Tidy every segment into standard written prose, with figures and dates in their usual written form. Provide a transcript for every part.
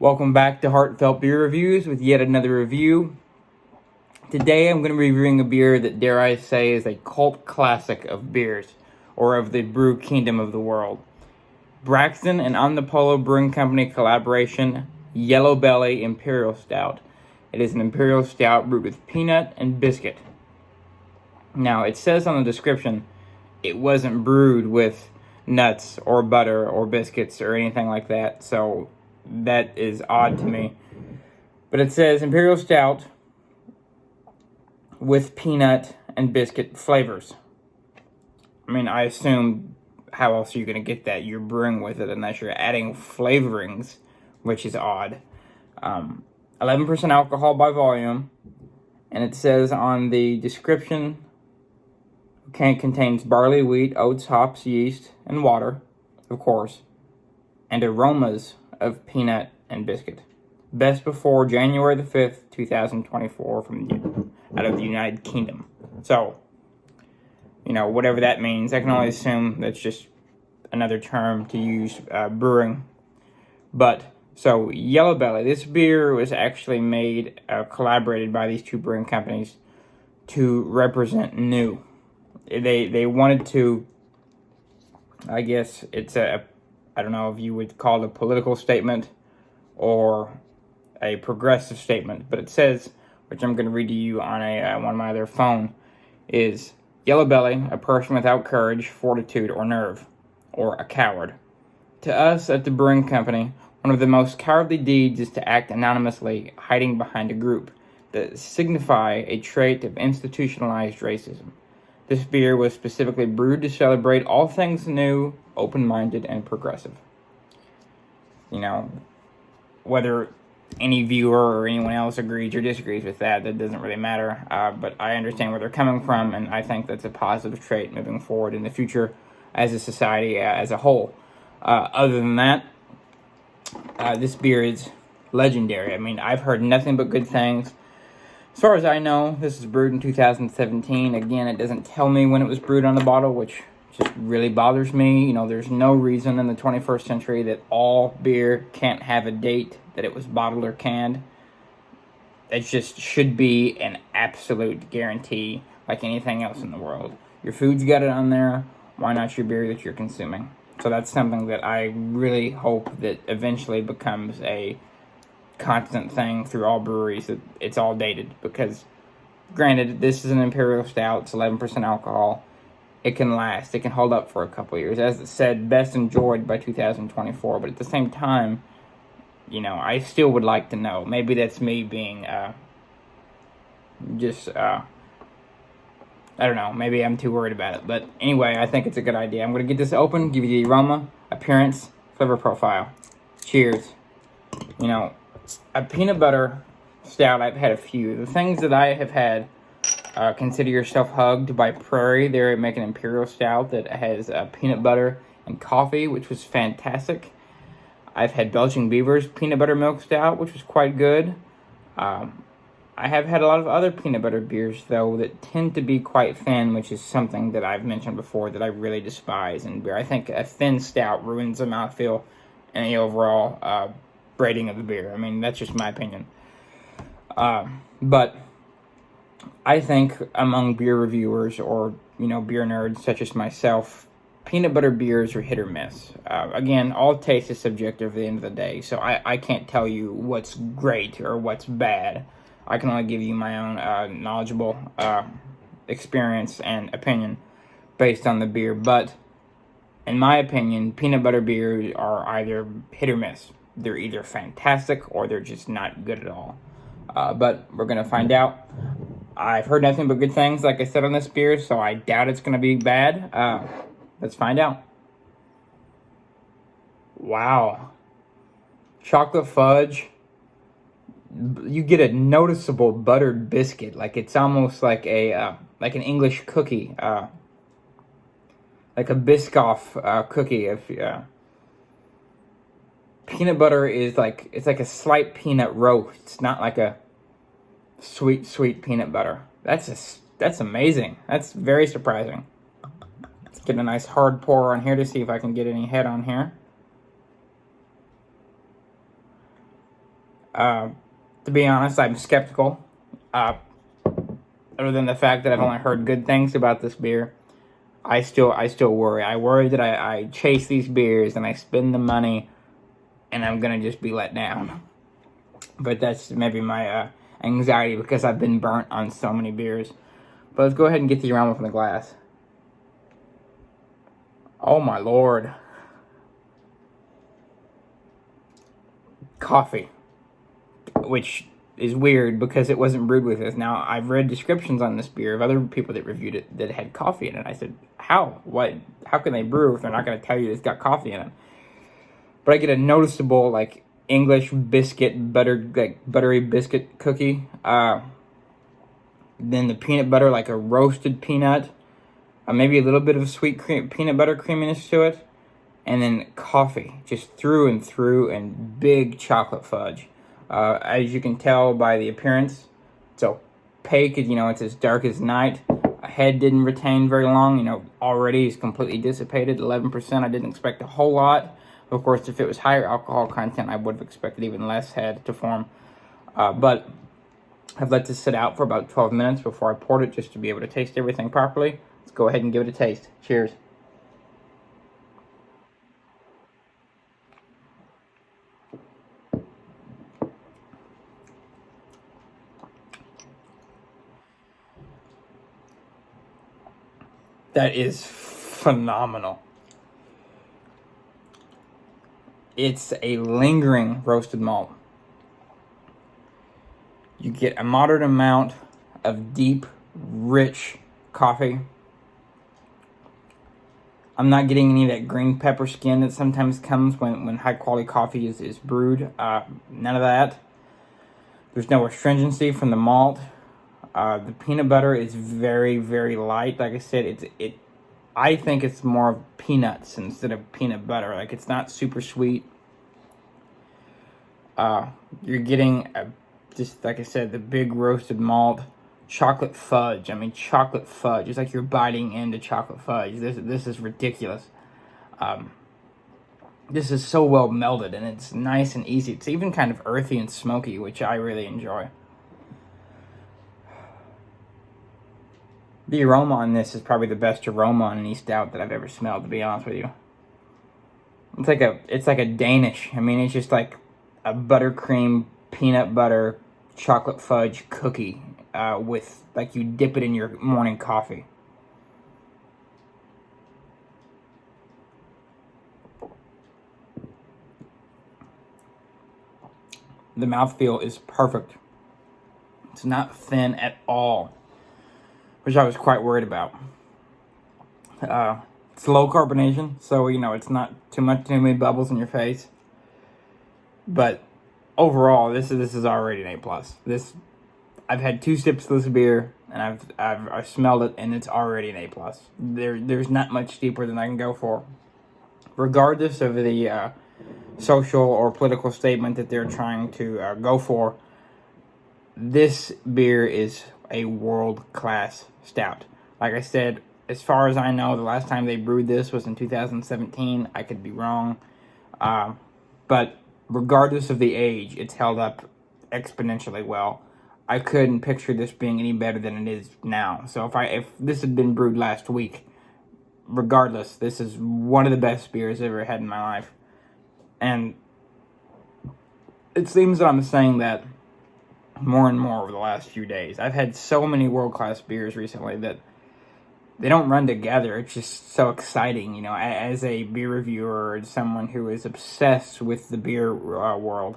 Welcome back to Hartfelt Beer Reviews with yet another review. Today I'm going to be reviewing a beer that, dare I say, is a cult classic of beers, or of the brew kingdom of the world. Buxton and Omnipollo Brewing Company collaboration, Yellow Belly Imperial Stout. It is an Imperial Stout brewed with peanut and biscuit. Now, it says on the description, it wasn't brewed with nuts or butter or biscuits or anything like that, so that is odd to me. But it says Imperial Stout with peanut and biscuit flavors. I mean, I assume, how else are you going to get that? You're brewing with it unless you're adding flavorings, which is odd. 11% alcohol by volume, and it says on the description, can contains barley, wheat, oats, hops, yeast, and water, of course, and aromas of peanut and biscuit. Best before January the 5th, 2024 out of the United Kingdom. So, whatever that means, I can only assume that's just another term to use brewing. So Yellow Belly, this beer was actually made, collaborated by these two brewing companies to represent new. They wanted to, I guess it's I don't know if you would call it a political statement or a progressive statement, but it says, which I'm going to read to you on one of my other phone, is Yellow Belly, a person without courage, fortitude, or nerve, or a coward. To us at the brewing company, one of the most cowardly deeds is to act anonymously, hiding behind a group that signify a trait of institutionalized racism. This beer was specifically brewed to celebrate all things new, open-minded, and progressive. Whether any viewer or anyone else agrees or disagrees with that doesn't really matter. But I understand where they're coming from, and I think that's a positive trait moving forward in the future as a society as a whole. Other than that, this beer is legendary. I mean, I've heard nothing but good things. As far as I know, this is brewed in 2017. Again, it doesn't tell me when it was brewed on the bottle, which just really bothers me. There's no reason in the 21st century that all beer can't have a date that it was bottled or canned. It just should be an absolute guarantee, like anything else in the world. Your food's got it on there. Why not your beer that you're consuming? So that's something that I really hope that eventually becomes a constant thing through all breweries, that it's all dated, because granted, this is an Imperial Stout, it's 11% alcohol, it can last, it can hold up for a couple years. As it said, best enjoyed by 2024, but at the same time, I still would like to know. Maybe that's me being I don't know, maybe I'm too worried about it, but anyway, I think it's a good idea. I'm going to get this open, give you the aroma, appearance, flavor profile. Cheers. A peanut butter stout, I've had a few. The things that I have had, consider yourself hugged by Prairie. They make an Imperial Stout that has peanut butter and coffee, which was fantastic. I've had Belching Beaver's peanut butter milk stout, which was quite good. I have had a lot of other peanut butter beers, though, that tend to be quite thin, which is something that I've mentioned before that I really despise in beer. I think a thin stout ruins the mouthfeel and the overall rating of the beer. I mean, that's just my opinion. But I think among beer reviewers or, beer nerds such as myself, peanut butter beers are hit or miss. Again, all taste is subjective at the end of the day, so I can't tell you what's great or what's bad. I can only give you my own knowledgeable experience and opinion based on the beer. But in my opinion, peanut butter beers are either hit or miss. They're either fantastic or they're just not good at all. But we're going to find out. I've heard nothing but good things, like I said, on this beer, so I doubt it's going to be bad. Let's find out. Wow. Chocolate fudge. You get a noticeable buttered biscuit. Like it's almost like like an English cookie. Like a Biscoff cookie. Peanut butter is it's like a slight peanut roast. It's not like a sweet peanut butter. That's amazing. That's very surprising. Let's get a nice hard pour on here to see if I can get any head on here. To be honest, I'm skeptical. Other than the fact that I've only heard good things about this beer, I still worry. I worry that I chase these beers and I spend the money and I'm gonna just be let down. But that's maybe my anxiety because I've been burnt on so many beers. But let's go ahead and get the aroma from the glass. Oh my lord. Coffee. Which is weird because it wasn't brewed with this. Now, I've read descriptions on this beer of other people that reviewed it that had coffee in it. I said, how? What? How can they brew if they're not going to tell you it's got coffee in it? But I get a noticeable, like, English biscuit, buttery biscuit cookie. Then the peanut butter, like a roasted peanut. Maybe a little bit of sweet peanut butter creaminess to it. And then coffee, just through and through, and big chocolate fudge. As you can tell by the appearance, it's opaque, it's as dark as night. A head didn't retain very long, already is completely dissipated, 11%. I didn't expect a whole lot. Of course, if it was higher alcohol content, I would have expected even less head to form. But I've let this sit out for about 12 minutes before I poured it just to be able to taste everything properly. Let's go ahead and give it a taste. Cheers. That is phenomenal. It's a lingering roasted malt. You get a moderate amount of deep, rich coffee. I'm not getting any of that green pepper skin that sometimes comes when high quality coffee is brewed. None of that. There's no astringency from the malt. The peanut butter is very, very light. Like I said, I think it's more of peanuts instead of peanut butter. Like, it's not super sweet. You're getting, just like I said, the big roasted malt. Chocolate fudge. I mean, chocolate fudge. It's like you're biting into chocolate fudge. This is ridiculous. This is so well melded, and it's nice and easy. It's even kind of earthy and smoky, which I really enjoy. The aroma on this is probably the best aroma on any stout that I've ever smelled, to be honest with you. It's like a Danish. I mean, it's just like a buttercream, peanut butter, chocolate fudge cookie with, like, you dip it in your morning coffee. The mouthfeel is perfect. It's not thin at all, which I was quite worried about. It's low carbonation, so it's not too many bubbles in your face. But overall, this is already an A+. I've had 2 sips of this beer, and I've smelled it, and it's already an A+. There's not much deeper than I can go for, regardless of the social or political statement that they're trying to go for. This beer is a world-class stout. Like I said, as far as I know, the last time they brewed this was in 2017. I could be wrong. But regardless of the age, it's held up exponentially well. I couldn't picture this being any better than it is now. So if this had been brewed last week, regardless, this is one of the best beers I've ever had in my life. And it seems that I'm saying that more and more over the last few days. I've had so many world-class beers recently that they don't run together. It's just so exciting, as a beer reviewer and someone who is obsessed with the beer world.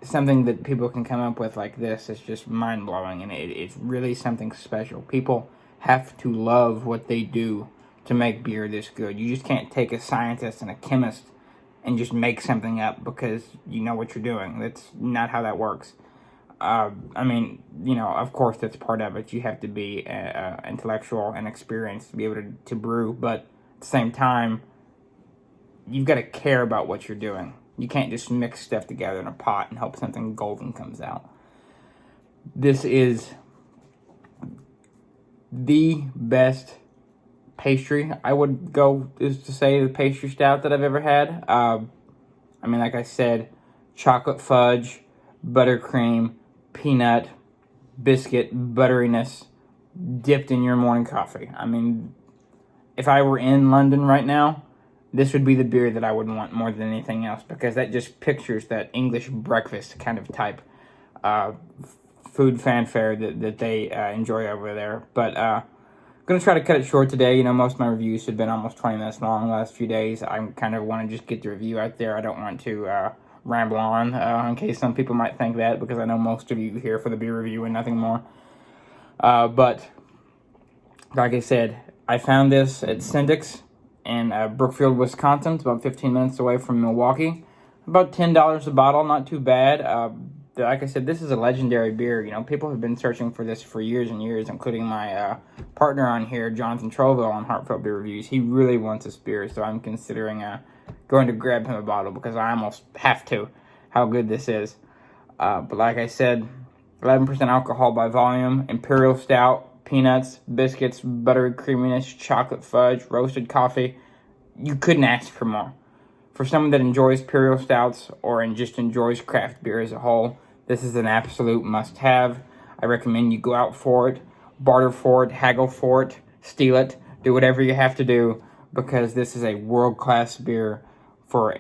Something that people can come up with like this is just mind-blowing, and it's really something special. People have to love what they do to make beer this good. You just can't take a scientist and a chemist and just make something up because you know what you're doing. That's not how that works. I mean, of course that's part of it. You have to be intellectual and experienced to be able to brew, but at the same time, you've got to care about what you're doing. You can't just mix stuff together in a pot and hope something golden comes out. This is the best pastry. I would go is to say the pastry stout that I've ever had. I mean, like I said, chocolate fudge, buttercream, peanut, biscuit, butteriness dipped in your morning coffee. I mean, if I were in London right now, this would be the beer that I would want more than anything else, because that just pictures that English breakfast kind of type food fanfare that they enjoy over there. But I'm going to try to cut it short today. You know, most of my reviews have been almost 20 minutes long the last few days. I kind of want to just get the review out there. I don't want to ramble on in case some people might think that, because I know most of you here for the beer review and nothing more. But like I said, I found this at Syndic's in Brookfield, Wisconsin. It's about 15 minutes away from Milwaukee. About $10 a bottle, not too bad. Like I said, this is a legendary beer. You know, people have been searching for this for years and years, including my partner on here, Jonathan Troville, on Hartfelt Beer Reviews. He really wants this beer, so I'm considering going to grab him a bottle, because I almost have to, how good this is. But like I said, 11% alcohol by volume, Imperial Stout, peanuts, biscuits, buttery creaminess, chocolate fudge, roasted coffee. You couldn't ask for more. For someone that enjoys Imperial Stouts or just enjoys craft beer as a whole, this is an absolute must-have. I recommend you go out for it, barter for it, haggle for it, steal it, do whatever you have to do, because this is a world-class beer for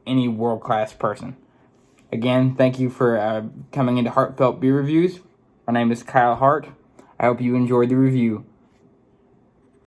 any world-class person. Again, thank you for coming into Hartfelt Beer Reviews. My name is Kyle Hart. I hope you enjoyed the review.